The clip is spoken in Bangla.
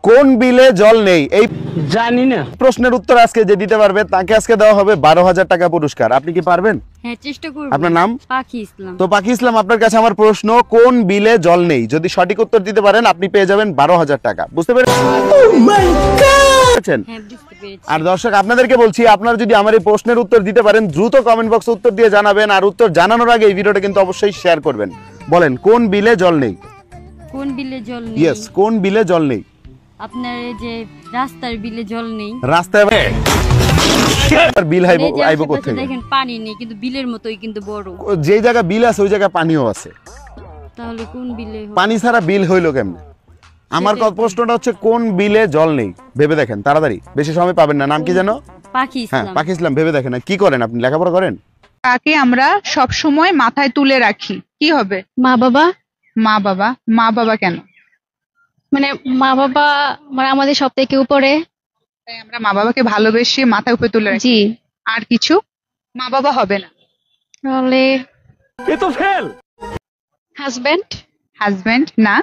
কোন বিলে জল নেই? এই জানি না। প্রশ্নের উত্তর আজকে যে দিতে পারবে তাকে আজকে দেওয়া হবে 12,000 টাকা পুরস্কার। আপনি কি পারবেন? হ্যাঁ, চেষ্টা করব। আপনার নাম? পাখি ইসলাম। তো পাখি ইসলাম, আপনার কাছে আমার প্রশ্ন, কোন বিলে জল নেই? যদি সঠিক উত্তর দিতে পারেন আপনি পেয়ে যাবেন 12,000 টাকা। বুঝতে পেরেছেন? হ্যাঁ, বুঝতে পেরেছি। আর দর্শক আপনাদেরকে বলছি, আপনারা যদি আমার এই প্রশ্নের উত্তর দিতে পারেন দ্রুত কমেন্ট বক্সে উত্তর দিয়ে জানাবেন। আর উত্তর জানানোর আগে এই ভিডিওটা কিন্তু অবশ্যই শেয়ার করবেন। বলেন কোন বিলে জল নেই? কোন বিলে জল নেই? ইয়েস, কোন বিলে জল নেই? আপনার এই যে রাস্তার বিলে জল নেই। রাস্তায় বিল এই যে আইবো আশেপাশে কোথায়? দেখেন পানি নেই, কিন্তু বিলের মতোই কিন্তু বড়। যে জায়গা বিল আছে ওই জায়গায় পানিও আছে। তাহলে কোন বিলে হবে? পানি ছাড়া বিল হইলো কেমনে? আমার প্রশ্নটা হচ্ছে কোন বিলে জল নেই? ভেবে দেখেন তাড়াতাড়ি, বেশি সময় পাবেন না। নাম কি জানো? পাখি হ্যাঁ, ইসলাম। পাখি ইসলাম। ভেবে দেখেন। কি করেন আপনি? লেখাপড়া করেন? কাকে আমরা সব সময় মাথায় তুলে রাখি, কি হবে? মা বাবা। মা বাবা। মা বাবা কেন? মানে মা বাবা মানে আমাদের সব থেকে উপরে। তাই আমরা মা বাবাকে ভালোবেসে মাথায় উপরে তুলে রাখি। জি। আর কিছু? মা বাবা হবে না। তাহলে এ তো ফেল। হাজবেন্ড। হাজবেন্ড না।